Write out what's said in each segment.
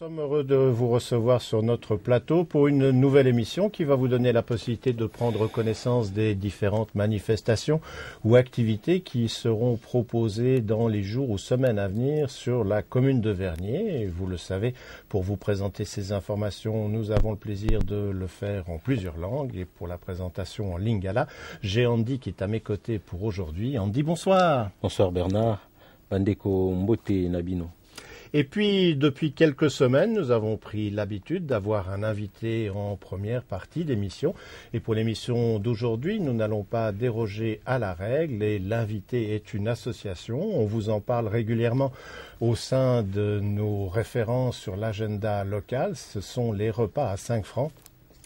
Nous sommes heureux de vous recevoir sur notre plateau pour une nouvelle émission qui va vous donner la possibilité de prendre connaissance des différentes manifestations ou activités qui seront proposées dans les jours ou semaines à venir sur la commune de Vernier. Et vous le savez, pour vous présenter ces informations, nous avons le plaisir de le faire en plusieurs langues. Et pour la présentation en lingala, j'ai Andy qui est à mes côtés pour aujourd'hui. Andy, bonsoir. Bonsoir Bernard. Bandeko Mbote Nabino. Et puis, depuis quelques semaines, nous avons pris l'habitude d'avoir un invité en première partie d'émission. Et pour l'émission d'aujourd'hui, nous n'allons pas déroger à la règle. Et l'invité est une association. On vous en parle régulièrement au sein de nos références sur l'agenda local. Ce sont les repas à 5 francs.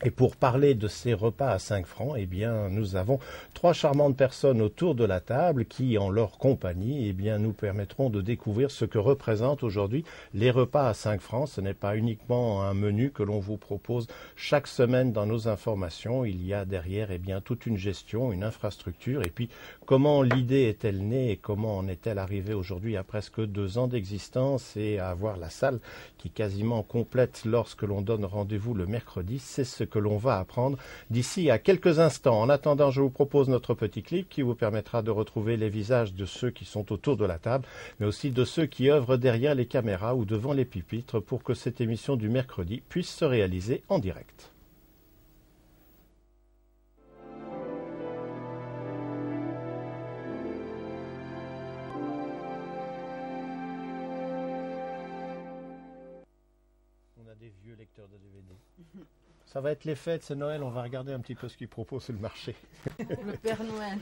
Et pour parler de ces repas à 5 francs, eh bien, nous avons 3 charmantes personnes autour de la table qui, en leur compagnie, eh bien, nous permettront de découvrir ce que représentent aujourd'hui les repas à 5 francs. Ce n'est pas uniquement un menu que l'on vous propose chaque semaine dans nos informations. Il y a derrière, eh bien, toute une gestion, une infrastructure. Et puis, comment l'idée est-elle née et comment en est-elle arrivée aujourd'hui à presque 2 ans d'existence et à avoir la salle qui est quasiment complète lorsque l'on donne rendez-vous le mercredi. C'est ce que l'on va apprendre d'ici à quelques instants. En attendant, je vous propose notre petit clip qui vous permettra de retrouver les visages de ceux qui sont autour de la table, mais aussi de ceux qui œuvrent derrière les caméras ou devant les pupitres pour que cette émission du mercredi puisse se réaliser en direct. On a des vieux lecteurs de DVD. Ça va être les fêtes, c'est Noël, on va regarder un petit peu ce qu'ils proposent sur le marché. Le Père Noël.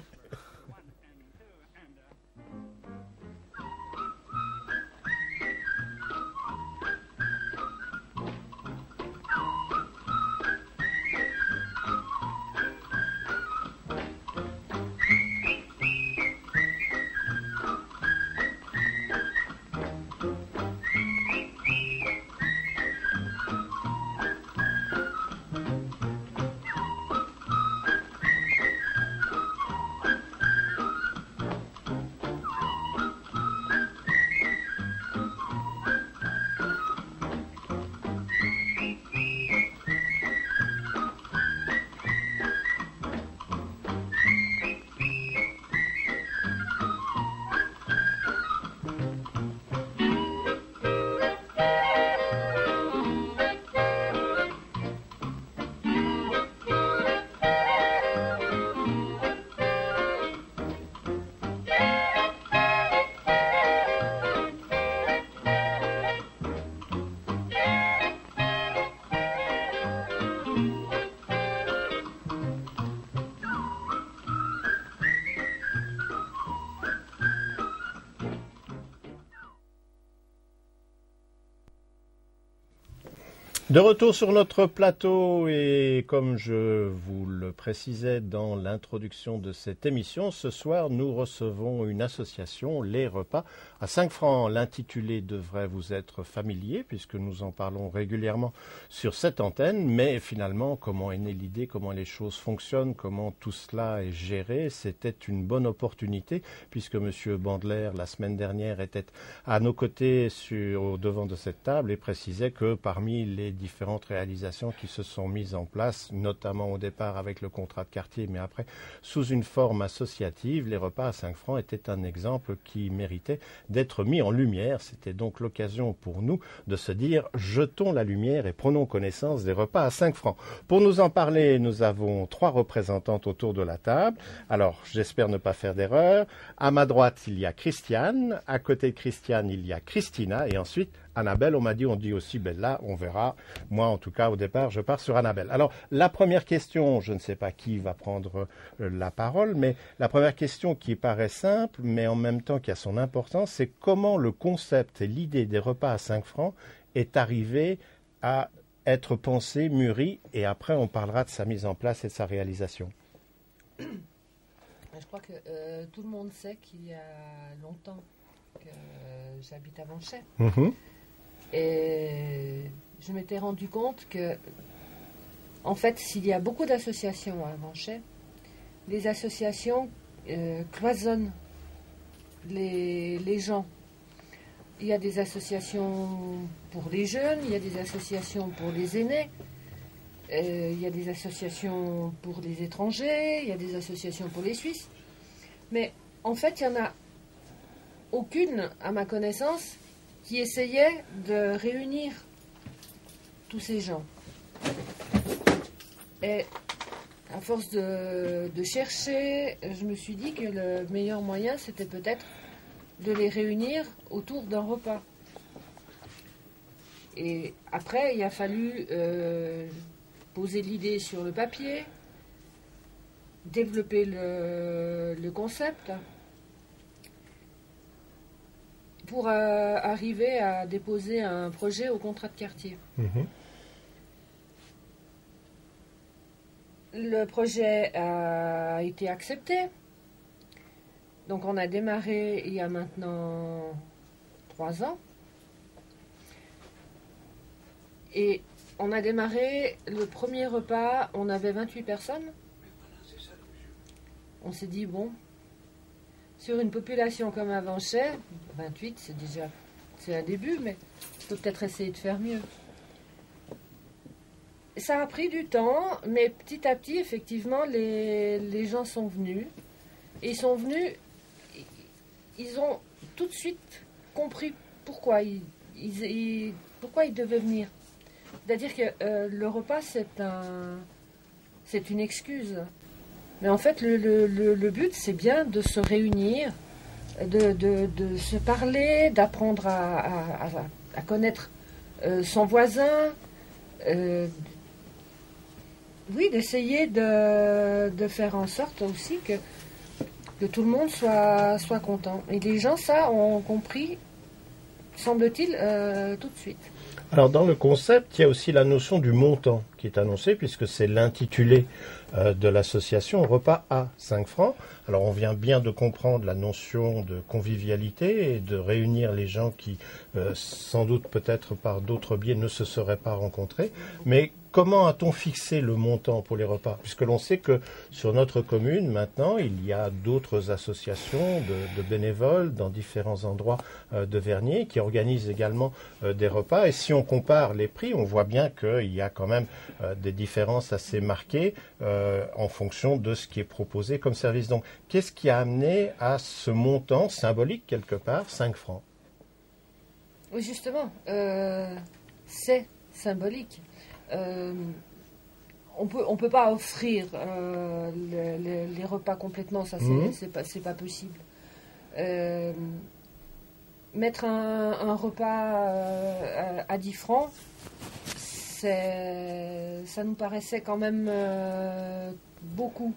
De retour sur notre plateau et comme je vous le précisais dans l'introduction de cette émission, ce soir nous recevons une association, Les Repas à 5 francs. L'intitulé devrait vous être familier puisque nous en parlons régulièrement sur cette antenne, mais finalement comment est née l'idée, comment les choses fonctionnent, comment tout cela est géré, c'était une bonne opportunité puisque M. Bandler la semaine dernière était à nos côtés au devant de cette table et précisait que parmi les différentes réalisations qui se sont mises en place, notamment au départ avec le contrat de quartier, mais après sous une forme associative, les repas à 5 francs étaient un exemple qui méritait d'être mis en lumière. C'était donc l'occasion pour nous de se dire jetons la lumière et prenons connaissance des repas à 5 francs. Pour nous en parler, nous avons 3 représentantes autour de la table. Alors, j'espère ne pas faire d'erreur. À ma droite, il y a Christiane. À côté de Christiane, il y a Christina. Et ensuite, Annabelle, on dit aussi Bella, on verra. Moi, en tout cas, au départ, je pars sur Annabelle. Alors, la première question, je ne sais pas qui va prendre la parole, mais la première question qui paraît simple, mais en même temps qui a son importance, c'est comment le concept et l'idée des repas à 5 francs est arrivé à être pensé, mûri, et après, on parlera de sa mise en place et de sa réalisation. Je crois que tout le monde sait qu'il y a longtemps que j'habite à Vanchet. Et je m'étais rendu compte que, en fait, s'il y a beaucoup d'associations à Vanchet, les associations cloisonnent les gens. Il y a des associations pour les jeunes, il y a des associations pour les aînés, il y a des associations pour les étrangers, il y a des associations pour les Suisses. Mais en fait, il n'y en a aucune, à ma connaissance, qui essayait de réunir tous ces gens. Et à force de chercher, je me suis dit que le meilleur moyen, c'était peut-être de les réunir autour d'un repas. Et après, il a fallu poser l'idée sur le papier, développer le concept, pour arriver à déposer un projet au contrat de quartier. Le projet a été accepté. Donc on a démarré il y a maintenant 3 ans. Et on a démarré le premier repas, on avait 28 personnes. On s'est dit, bon, sur une population comme à Vanchet, 28, c'est un début, mais il faut peut-être essayer de faire mieux. Ça a pris du temps, mais petit à petit, effectivement, les gens sont venus. Et ils sont venus, ils ont tout de suite compris pourquoi pourquoi ils devaient venir. C'est-à-dire que le repas, c'est une excuse. Mais en fait, le but, c'est bien de se réunir, de se parler, d'apprendre à connaître son voisin, oui, d'essayer de faire en sorte aussi que tout le monde soit content. Et les gens, ça, ont compris, semble-t-il, tout de suite. Alors dans le concept, il y a aussi la notion du montant qui est annoncé puisque c'est l'intitulé de l'association Repas à 5 francs. Alors on vient bien de comprendre la notion de convivialité et de réunir les gens qui sans doute peut-être par d'autres biais ne se seraient pas rencontrés. Mais comment a-t-on fixé le montant pour les repas? Puisque l'on sait que sur notre commune, maintenant, il y a d'autres associations de bénévoles dans différents endroits de Vernier qui organisent également des repas. Et si on compare les prix, on voit bien qu'il y a quand même des différences assez marquées en fonction de ce qui est proposé comme service. Donc, qu'est-ce qui a amené à ce montant symbolique, quelque part, 5 francs? Oui, justement, c'est symbolique. On peut pas offrir les repas complètement, ça c'est pas possible. Mettre un repas à 10 francs, ça nous paraissait quand même beaucoup.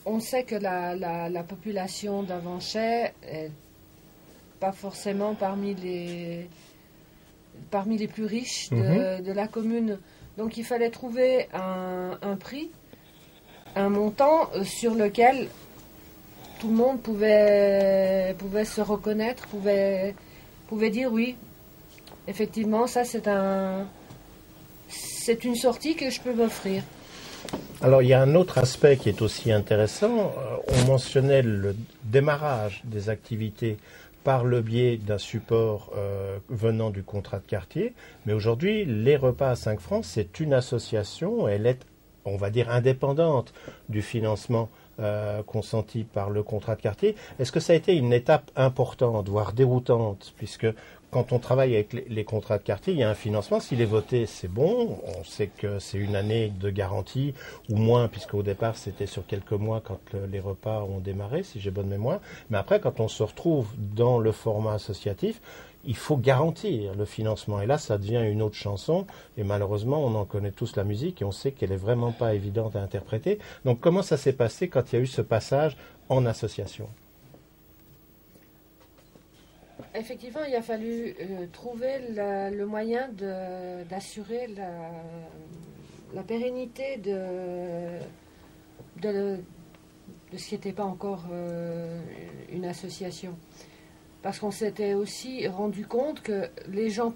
On sait que la population d'Avanchet est pas forcément parmi parmi les plus riches de la commune. Donc il fallait trouver un prix, un montant sur lequel tout le monde pouvait se reconnaître, pouvait dire oui, effectivement, ça c'est une sortie que je peux m'offrir. Alors, il y a un autre aspect qui est aussi intéressant. On mentionnait le démarrage des activités par le biais d'un support venant du contrat de quartier. Mais aujourd'hui, les repas à 5 francs, c'est une association. Elle est, on va dire, indépendante du financement consenti par le contrat de quartier. Est-ce que ça a été une étape importante, voire déroutante, puisque quand on travaille avec les contrats de quartier, il y a un financement. S'il est voté, c'est bon. On sait que c'est une année de garantie, ou moins, puisqu'au départ, c'était sur quelques mois quand les repas ont démarré, si j'ai bonne mémoire. Mais après, quand on se retrouve dans le format associatif, il faut garantir le financement. Et là, ça devient une autre chanson. Et malheureusement, on en connaît tous la musique et on sait qu'elle n'est vraiment pas évidente à interpréter. Donc, comment ça s'est passé quand il y a eu ce passage en association ? Effectivement, il a fallu trouver le moyen d'assurer la pérennité de ce qui n'était pas encore une association. Parce qu'on s'était aussi rendu compte que les gens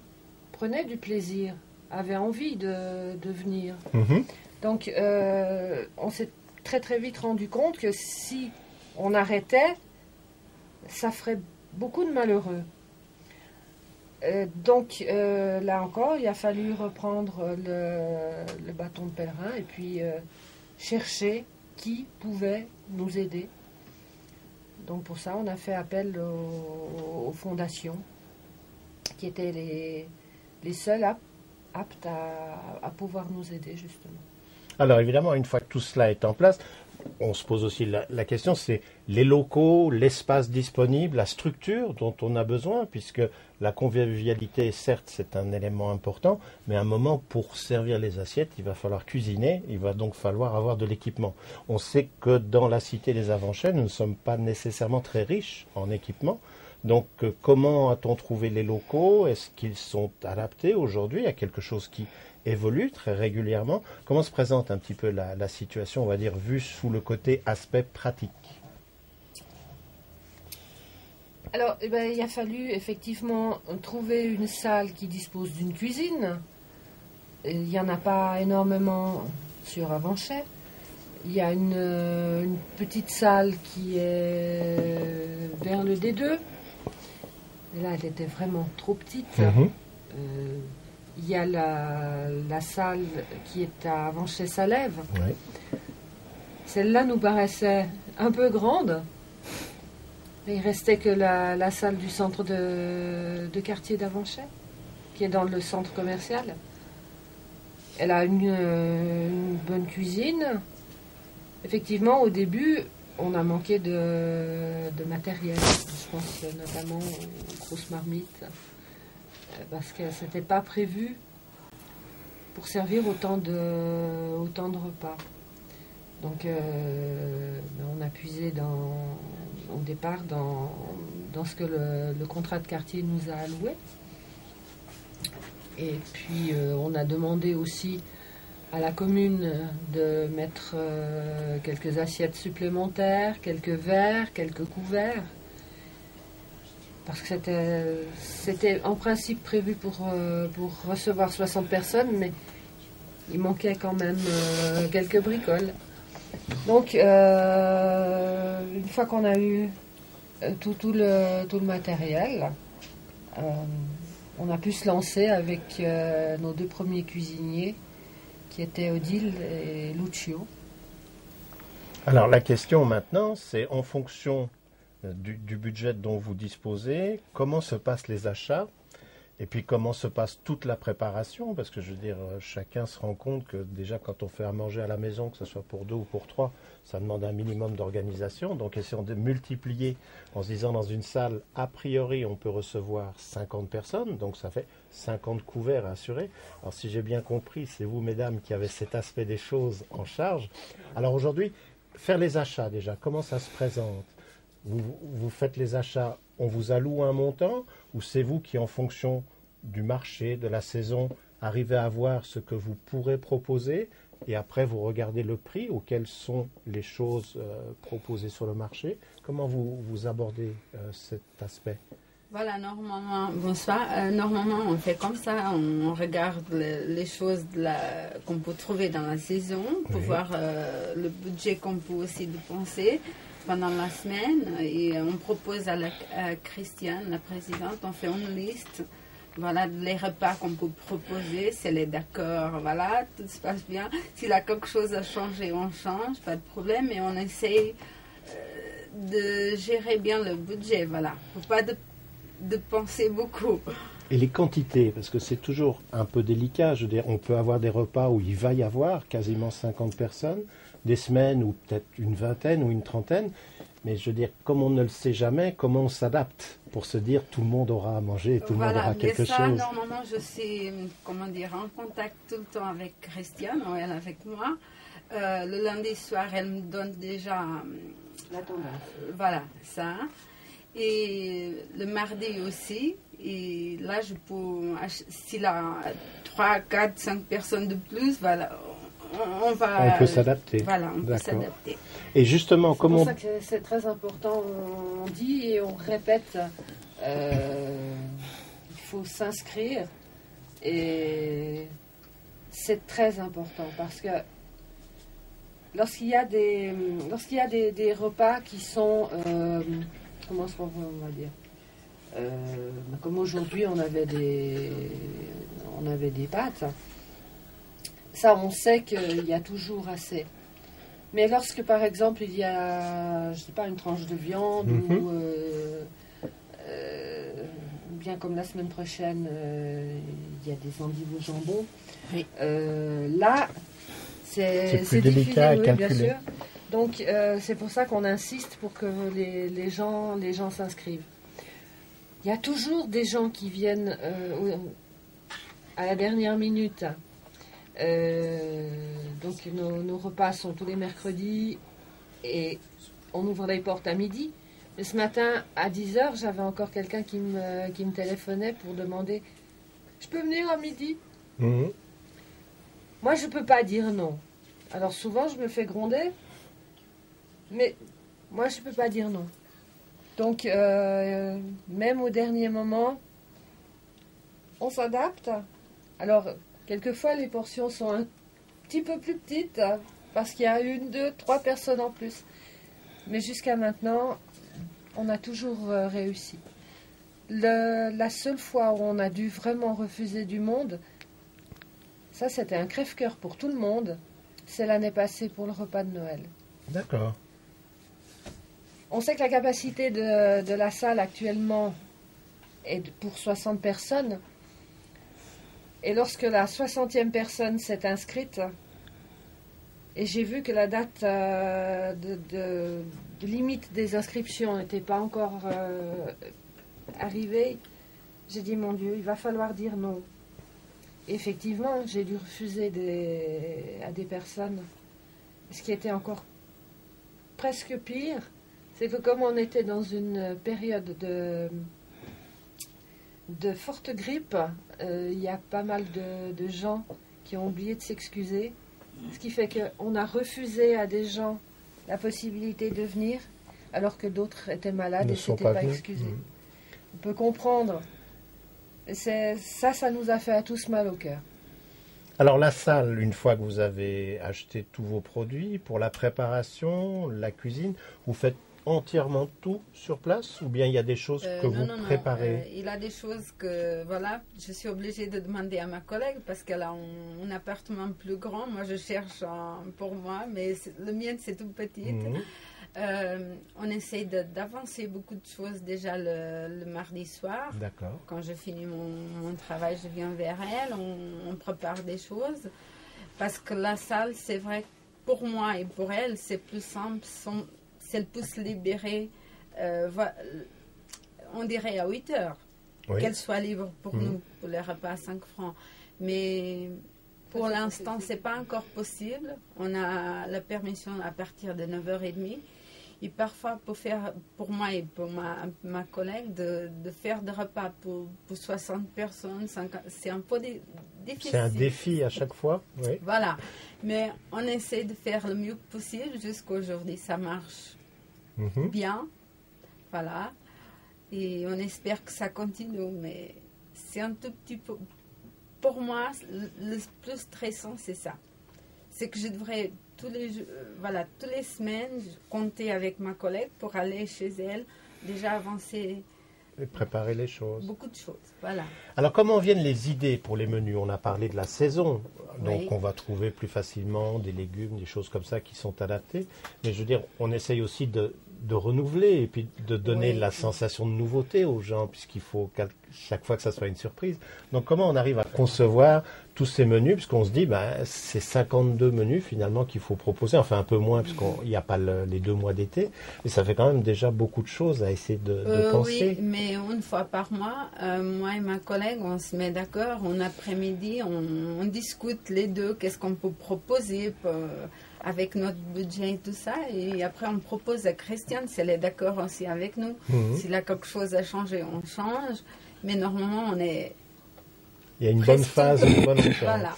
prenaient du plaisir, avaient envie de venir. Donc, on s'est très très vite rendu compte que si on arrêtait, ça ferait beaucoup de malheureux. Donc là encore, il a fallu reprendre le bâton de pèlerin et puis chercher qui pouvait nous aider. Donc pour ça, on a fait appel aux fondations qui étaient les seules aptes à pouvoir nous aider justement. Alors évidemment, une fois que tout cela est en place, on se pose aussi la question, c'est les locaux, l'espace disponible, la structure dont on a besoin, puisque la convivialité, certes, c'est un élément important, mais à un moment, pour servir les assiettes, il va falloir cuisiner, il va donc falloir avoir de l'équipement. On sait que dans la cité des Avanchais, nous ne sommes pas nécessairement très riches en équipement. Donc, comment a-t-on trouvé les locaux? Est-ce qu'ils sont adaptés aujourd'hui à quelque chose qui évolue très régulièrement? Comment se présente un petit peu la situation, on va dire, vue sous le côté aspect pratique? Alors, il a fallu effectivement trouver une salle qui dispose d'une cuisine. Il n'y en a pas énormément sur Avanchais. Il y a une petite salle qui est vers le D2. Et là, elle était vraiment trop petite. Il y a la salle qui est à Avanchais-Salève. Oui. Celle-là nous paraissait un peu grande. Mais il restait que la salle du centre de quartier d'Avanchais, qui est dans le centre commercial. Elle a une bonne cuisine. Effectivement, au début, on a manqué de matériel. Je pense notamment aux grosses marmites, parce que ce n'était pas prévu pour servir autant de repas. Donc, on a puisé au départ dans ce que le contrat de quartier nous a alloué. Et puis, on a demandé aussi à la commune de mettre quelques assiettes supplémentaires, quelques verres, quelques couverts. Parce que c'était en principe prévu pour recevoir 60 personnes, mais il manquait quand même quelques bricoles. Donc, une fois qu'on a eu tout le matériel, on a pu se lancer avec nos deux premiers cuisiniers, qui étaient Odile et Lucio. Alors la question maintenant, c'est en fonction du budget dont vous disposez, comment se passent les achats et puis comment se passe toute la préparation, parce que je veux dire, chacun se rend compte que déjà quand on fait à manger à la maison, que ce soit pour 2 ou pour 3, ça demande un minimum d'organisation. Donc essayons de multiplier en se disant dans une salle, a priori on peut recevoir 50 personnes, donc ça fait 50 couverts à assurer. Alors si j'ai bien compris, c'est vous mesdames qui avez cet aspect des choses en charge. Alors aujourd'hui, faire les achats déjà, comment ça se présente? Vous faites les achats, on vous alloue un montant, ou c'est vous qui, en fonction du marché, de la saison, arriver à voir ce que vous pourrez proposer et après vous regardez le prix ou quelles sont les choses proposées sur le marché. Comment vous abordez cet aspect? Voilà, normalement, bonsoir. Normalement, on fait comme ça, on regarde les choses qu'on peut trouver dans la saison pour voir le budget qu'on peut aussi dépenser pendant la semaine. Et on propose à Christiane, la présidente, on fait une liste. Voilà, les repas qu'on peut proposer, c'est les d'accord, voilà, tout se passe bien. S'il y a quelque chose à changer, on change, pas de problème. Et on essaye de gérer bien le budget, voilà. Faut pas de penser beaucoup. Et les quantités, parce que c'est toujours un peu délicat, je veux dire, on peut avoir des repas où il va y avoir quasiment 50 personnes, des semaines où peut-être une vingtaine ou une trentaine, mais je veux dire, comme on ne le sait jamais, comment on s'adapte pour se dire tout le monde aura à manger et tout le monde aura quelque chose. Normalement, je suis, comment dire, en contact tout le temps avec Christiane, ou elle avec moi. Le lundi soir, elle me donne déjà La tendance. Voilà, ça. Et le mardi aussi. Et là, je peux, s'il a 3, 4, 5 personnes de plus, voilà, on peut s'adapter. Voilà, on peut s'adapter. Et justement, c'est pour ça que c'est très important, on dit et on répète, il faut s'inscrire. Et c'est très important parce que lorsqu'il y a des repas qui sont, comment est-ce qu'on va dire, comme aujourd'hui on avait des pâtes, ça on sait qu'il y a toujours assez. Mais lorsque par exemple il y a, je sais pas, une tranche de viande ou bien comme la semaine prochaine il y a des endives au jambon, oui. Là c'est plus délicat à calculer. Bien sûr. Donc c'est pour ça qu'on insiste pour que les gens s'inscrivent. Il y a toujours des gens qui viennent à la dernière minute. Donc nos repas sont tous les mercredis et on ouvre les portes à midi. Mais ce matin à 10h, j'avais encore quelqu'un qui me téléphonait pour demander « Je peux venir à midi ?» Moi, je ne peux pas dire non. Alors souvent, je me fais gronder, mais moi, je ne peux pas dire non. Donc, même au dernier moment, on s'adapte. Alors, quelquefois, les portions sont un petit peu plus petites, parce qu'il y a 1, 2, 3 personnes en plus. Mais jusqu'à maintenant, on a toujours réussi. La seule fois où on a dû vraiment refuser du monde, ça, c'était un crève-cœur pour tout le monde. C'est l'année passée pour le repas de Noël. D'accord. On sait que la capacité de la salle actuellement est pour 60 personnes. Et lorsque la 60e personne s'est inscrite, et j'ai vu que la date de limite des inscriptions n'était pas encore arrivée, j'ai dit, mon Dieu, il va falloir dire non. Et effectivement, j'ai dû refuser à des personnes. Ce qui était encore presque pire, c'est que comme on était dans une période de forte grippe, il y a pas mal de gens qui ont oublié de s'excuser. Ce qui fait qu'on a refusé à des gens la possibilité de venir, alors que d'autres étaient malades et ne s'étaient pas excusés. On peut comprendre. Et ça nous a fait à tous mal au cœur. Alors la salle, une fois que vous avez acheté tous vos produits, pour la préparation, la cuisine, vous faites entièrement tout sur place ou bien il y a des choses que vous préparez? Il y a des choses que, voilà, je suis obligée de demander à ma collègue parce qu'elle a un appartement plus grand. Moi, je cherche pour moi, mais le mien, c'est tout petit. On essaye d'avancer beaucoup de choses déjà le mardi soir. D'accord. Quand je finis mon travail, je viens vers elle, on prépare des choses. Parce que la salle, c'est vrai, pour moi et pour elle, c'est plus simple. Si elle peut se libérer, on dirait à 8 heures, qu'elle soit libre pour nous, pour les repas à 5 francs. Mais pour l'instant, ce n'est pas encore possible. On a la permission à partir de 9h30. Et parfois, pour moi et pour ma collègue, de faire des repas pour 60 personnes, 50, c'est un peu difficile. C'est un défi à chaque fois, oui. Voilà. Mais on essaie de faire le mieux possible. Jusqu'à aujourd'hui, ça marche bien. Voilà. Et on espère que ça continue. Mais c'est un tout petit peu... Pour moi, le plus stressant, c'est ça. C'est que je devrais toutes les semaines compter avec ma collègue pour aller chez elle, déjà avancer. Et préparer les choses. Beaucoup de choses, voilà. Alors, comment viennent les idées pour les menus? On a parlé de la saison, donc Oui. on va trouver plus facilement des légumes, des choses comme ça qui sont adaptées. Mais je veux dire, on essaye aussi de renouveler et puis de donner Oui. la sensation de nouveauté aux gens, puisqu'il faut chaque fois que ça soit une surprise. Donc, comment on arrive à concevoir tous ces menus, puisqu'on se dit, c'est 52 menus finalement qu'il faut proposer, enfin un peu moins, puisqu'il n'y a pas les 2 mois d'été, et ça fait quand même déjà beaucoup de choses à essayer de penser. Oui, mais une fois par mois, moi et ma collègue, on se met d'accord, en après-midi, on discute les deux, qu'est-ce qu'on peut proposer avec notre budget et tout ça, et après on propose à Christiane si elle est d'accord aussi avec nous. S'il a quelque chose à changer, on change, mais normalement on est... Il y a une bonne phase, une bonne entente. Voilà.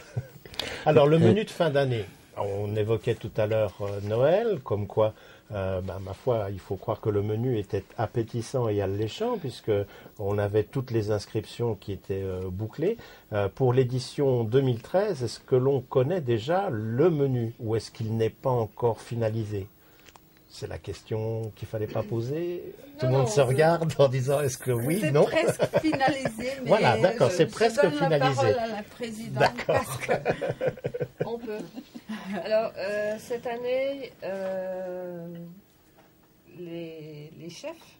Alors, le menu de fin d'année, on évoquait tout à l'heure Noël, comme quoi, ma foi, il faut croire que le menu était appétissant et alléchant, puisque on avait toutes les inscriptions qui étaient bouclées. Pour l'édition 2013, est-ce que l'on connaît déjà le menu, ou est-ce qu'il n'est pas encore finalisé? C'est la question qu'il ne fallait pas poser. Tout le monde se regarde en disant est-ce que oui, non? C'est presque finalisé. Mais voilà, d'accord, c'est presque finalisé. Je donne la parole à la présidente. Parce que... On peut. Alors, cette année, les chefs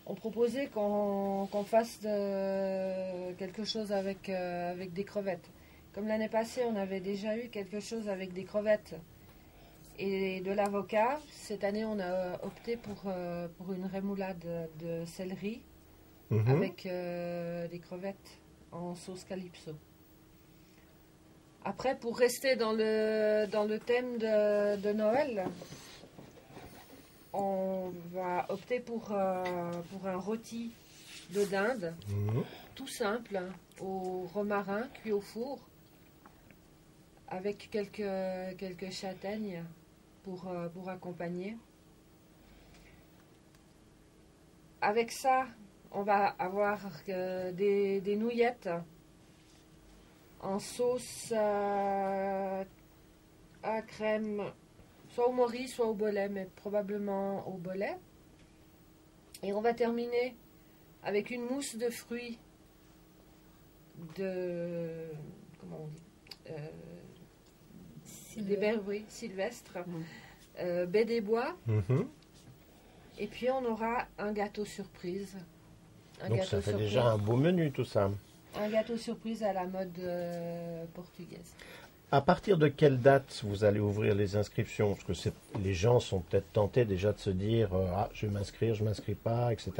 ont proposé qu'on fasse quelque chose avec des crevettes. Comme l'année passée, on avait déjà eu quelque chose avec des crevettes et de l'avocat. Cette année, on a opté pour une rémoulade de céleri avec des crevettes en sauce calypso. Après, pour rester dans le thème de Noël, on va opter pour un rôti de dinde, tout simple, au romarin cuit au four, avec quelques châtaignes pour accompagner. Avec ça, on va avoir des nouillettes en sauce à crème, soit au mori, soit au bolet, mais probablement au bolet. Et on va terminer avec une mousse de fruits comment on dit, des berries, oui, sylvestres, baie des bois. Et puis on aura un gâteau surprise. Donc ça fait déjà un beau menu tout ça. Un gâteau surprise à la mode portugaise. À partir de quelle date vous allez ouvrir les inscriptions? Parce que les gens sont peut-être tentés déjà de se dire je vais m'inscrire, je ne m'inscris pas, etc.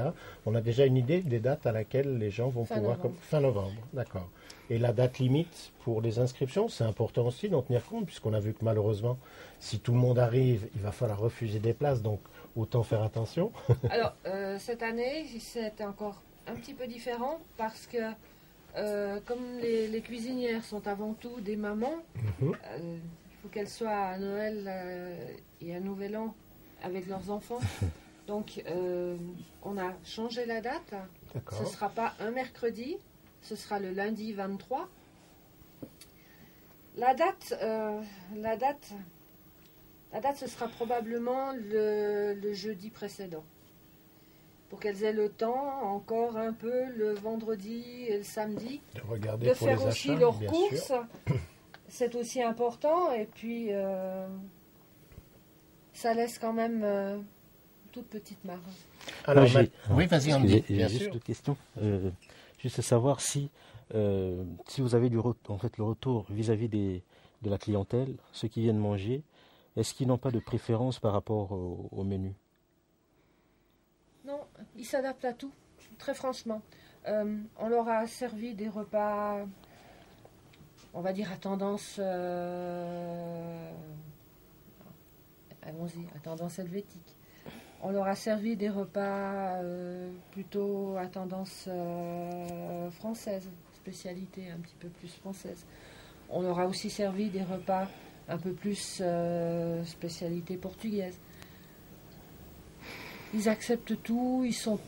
On a déjà une idée des dates à laquelle les gens vont pouvoir... Fin novembre, d'accord. Et la date limite pour les inscriptions, c'est important aussi d'en tenir compte, puisqu'on a vu que malheureusement, si tout le monde arrive, il va falloir refuser des places, donc autant faire attention. Alors, cette année, c'est encore un petit peu différent, parce que comme les cuisinières sont avant tout des mamans, il faut qu'elles soient à Noël et à Nouvel An avec leurs enfants. Donc, on a changé la date. Ce ne sera pas un mercredi, ce sera le lundi 23. La date, ce sera probablement le jeudi précédent. Pour qu'elles aient le temps, encore un peu, le vendredi et le samedi, de faire aussi leurs courses. C'est aussi important. Et puis, ça laisse quand même toute petite marge. Alors, oui, vas-y, on dit. J'ai juste une question. Juste savoir si vous avez le retour vis-à-vis de la clientèle, ceux qui viennent manger, est-ce qu'ils n'ont pas de préférence par rapport au menu? Non, ils s'adaptent à tout, très franchement. On leur a servi des repas, on va dire, à tendance allons-y, à tendance helvétique. On leur a servi des repas plutôt à tendance française, spécialité un petit peu plus française. On leur a aussi servi des repas un peu plus spécialité portugaise. Ils acceptent tout, ils sont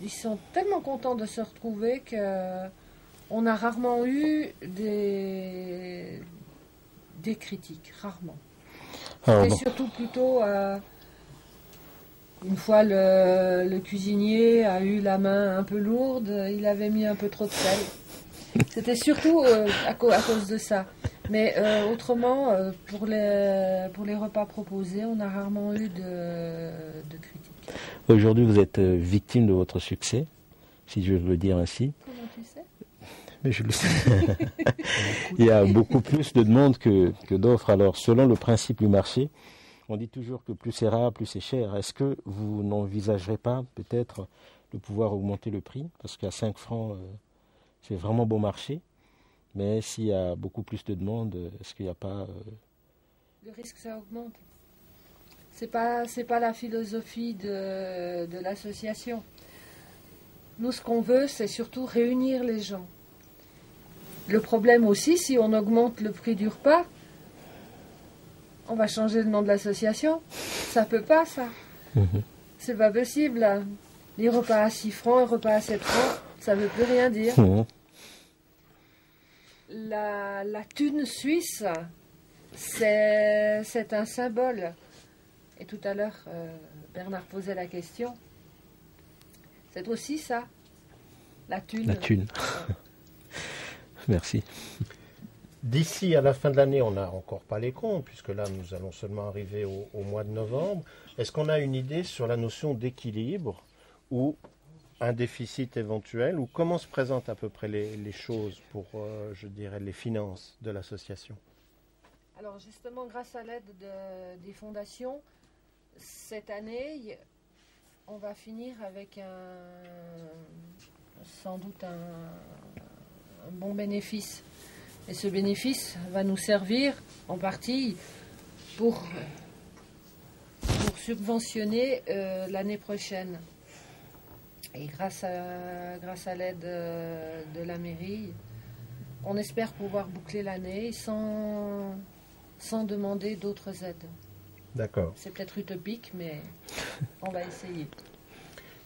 tellement contents de se retrouver qu'on a rarement eu des critiques, rarement. C'était surtout plutôt, une fois le cuisinier a eu la main un peu lourde, il avait mis un peu trop de sel. C'était surtout à cause de ça. Mais autrement, pour les repas proposés, on a rarement eu de critiques. Aujourd'hui, vous êtes victime de votre succès, si je veux le dire ainsi. Comment tu sais? Mais je le sais. Il y a beaucoup plus de demandes que d'offres. Alors, selon le principe du marché, on dit toujours que plus c'est rare, plus c'est cher. Est-ce que vous n'envisagerez pas peut-être de pouvoir augmenter le prix? Parce qu'à 5 francs, c'est vraiment bon marché. Mais s'il y a beaucoup plus de demandes, est-ce qu'il n'y a pas... Le risque, ça augmente. C'est pas la philosophie de l'association. Nous, ce qu'on veut, c'est surtout réunir les gens. Le problème aussi, si on augmente le prix du repas, on va changer le nom de l'association. Ça peut pas, ça. C'est pas possible. Là. Les repas à 6 francs, un repas à 7 francs, ça veut plus rien dire. La thune suisse, c'est un symbole. Et tout à l'heure, Bernard posait la question. C'est aussi ça, la thune. La thune. Merci. D'ici à la fin de l'année, on n'a encore pas les comptes, puisque là, nous allons seulement arriver au mois de novembre. Est-ce qu'on a une idée sur la notion d'équilibre ou un déficit éventuel, ou comment se présentent à peu près les choses pour, je dirais, les finances de l'association? Alors justement, grâce à l'aide des fondations, cette année, on va finir avec sans doute un bon bénéfice. Et ce bénéfice va nous servir en partie pour subventionner l'année prochaine. Et grâce à l'aide de la mairie, on espère pouvoir boucler l'année sans demander d'autres aides. D'accord. C'est peut-être utopique, mais on va essayer.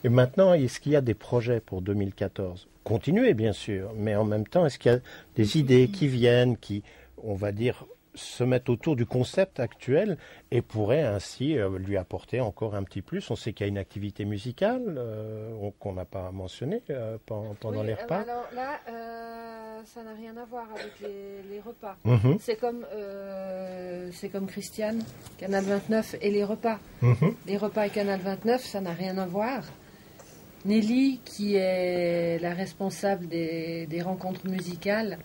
Et maintenant, est-ce qu'il y a des projets pour 2014? Continuez, bien sûr, mais en même temps, est-ce qu'il y a des idées qui viennent, qui, on va dire, se mettent autour du concept actuel et pourraient ainsi lui apporter encore un petit plus? On sait qu'il y a une activité musicale qu'on n'a pas mentionnée pendant les repas. Alors là, ça n'a rien à voir avec les repas. C'est comme Christiane, Canal 29 et les repas. Les repas et Canal 29, ça n'a rien à voir. Nelly, qui est la responsable des rencontres musicales,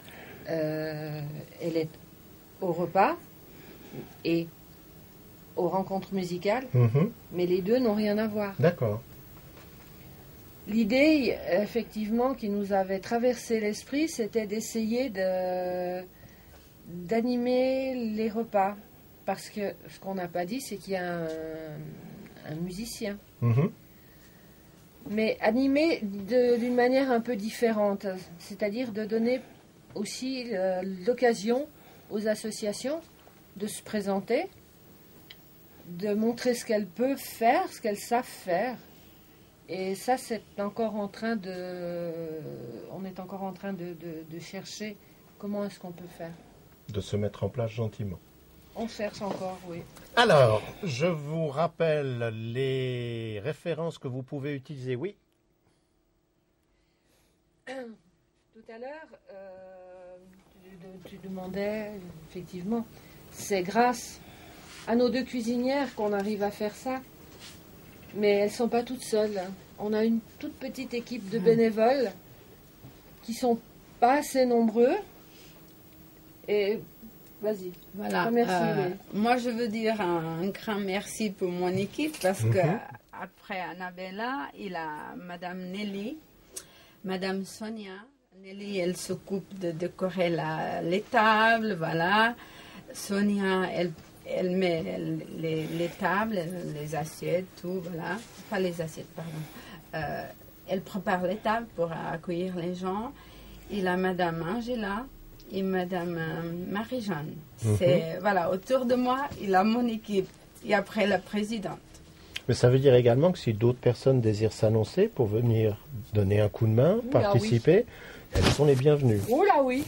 elle est au repas et aux rencontres musicales, mais les deux n'ont rien à voir. D'accord. L'idée, effectivement, qui nous avait traversé l'esprit, c'était d'essayer d'animer les repas. Parce que ce qu'on n'a pas dit, c'est qu'il y a un musicien. Mais animer d'une manière un peu différente. C'est-à-dire de donner aussi l'occasion aux associations de se présenter, de montrer ce qu'elles peuvent faire, ce qu'elles savent faire. Et ça, c'est encore en train on est encore en train de chercher comment est-ce qu'on peut faire. De se mettre en place gentiment. On cherche encore, oui. Alors, je vous rappelle les références que vous pouvez utiliser, oui. Tout à l'heure, tu demandais, effectivement, c'est grâce à nos deux cuisinières qu'on arrive à faire ça. Mais elles ne sont pas toutes seules. On a une toute petite équipe de bénévoles qui ne sont pas assez nombreux. Et vas-y. Voilà. Merci. Moi, je veux dire un grand merci pour mon équipe parce que après Annabella, il y a Madame Nelly, Madame Sonia. Nelly, elle s'occupe de décorer les tables, voilà. Sonia, elle met les tables, les assiettes, tout, voilà. Pas les assiettes, pardon. Elle prépare les tables pour accueillir les gens. Et la Madame Angela et Madame Marie-Jeanne. C'est, voilà, autour de moi, il a mon équipe. Et après, la présidente. Mais ça veut dire également que si d'autres personnes désirent s'annoncer pour venir donner un coup de main, participer, elles sont les bienvenues. Oh là oui.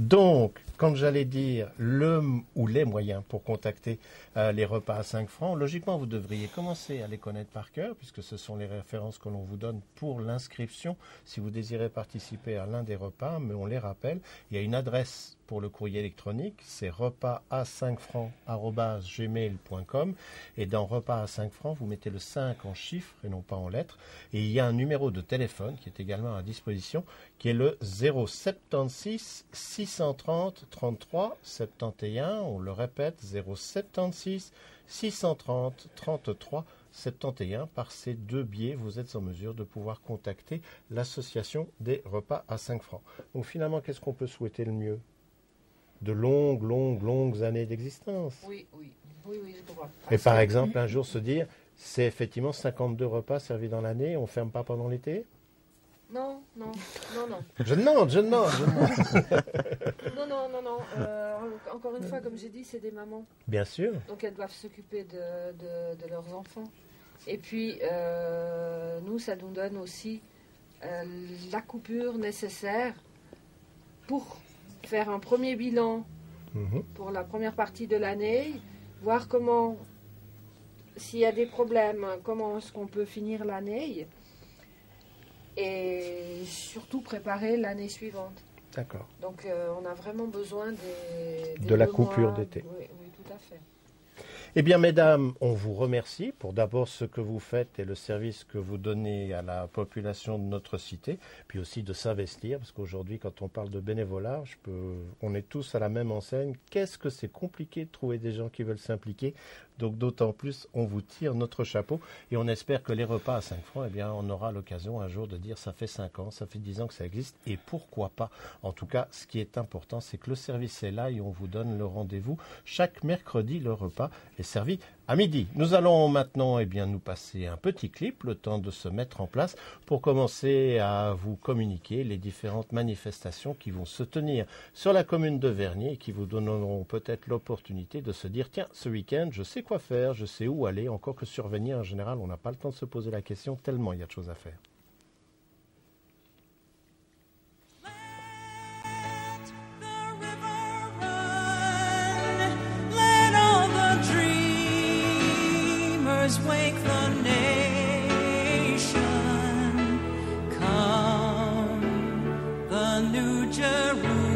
Donc, quand j'allais dire le ou les moyens pour contacter les repas à 5 francs, logiquement, vous devriez commencer à les connaître par cœur, puisque ce sont les références que l'on vous donne pour l'inscription, si vous désirez participer à l'un des repas, mais on les rappelle, il y a une adresse pour le courrier électronique, c'est repas à 5 francs@gmail.com, et dans repas à 5 francs, vous mettez le 5 en chiffres et non pas en lettres, et il y a un numéro de téléphone qui est également à disposition, qui est le 076 630 33 71, on le répète, 076 630 33 71. Par ces deux biais, vous êtes en mesure de pouvoir contacter l'association des repas à 5 francs. Donc finalement, qu'est-ce qu'on peut souhaiter le mieux? De longues années d'existence. Oui, je crois. Et par exemple, un jour se dire, c'est effectivement 52 repas servis dans l'année, on ne ferme pas pendant l'été? Non. Je demande. Non. Encore une fois, comme j'ai dit, c'est des mamans. Bien sûr. Donc elles doivent s'occuper de leurs enfants. Et puis, nous, ça nous donne aussi la coupure nécessaire pour faire un premier bilan pour la première partie de l'année, voir comment, s'il y a des problèmes, comment est-ce qu'on peut finir l'année, et surtout préparer l'année suivante. D'accord. Donc on a vraiment besoin de la coupure d'été. Oui, tout à fait. Eh bien, mesdames, on vous remercie pour d'abord ce que vous faites et le service que vous donnez à la population de notre cité, puis aussi de s'investir, parce qu'aujourd'hui, quand on parle de bénévolat, on est tous à la même enseigne. Qu'est-ce que c'est compliqué de trouver des gens qui veulent s'impliquer? Donc d'autant plus, on vous tire notre chapeau et on espère que les repas à 5 francs, eh bien, on aura l'occasion un jour de dire ça fait 5 ans, ça fait 10 ans que ça existe et pourquoi pas. En tout cas, ce qui est important, c'est que le service est là et on vous donne le rendez-vous. Chaque mercredi, le repas est servi à midi. Nous allons maintenant nous passer un petit clip, le temps de se mettre en place pour commencer à vous communiquer les différentes manifestations qui vont se tenir sur la commune de Vernier et qui vous donneront peut-être l'opportunité de se dire tiens, ce week-end, je sais quoi faire, je sais où aller, encore que sur Vernier en général, on n'a pas le temps de se poser la question tellement il y a de choses à faire. Wake the nation, come the New Jerusalem.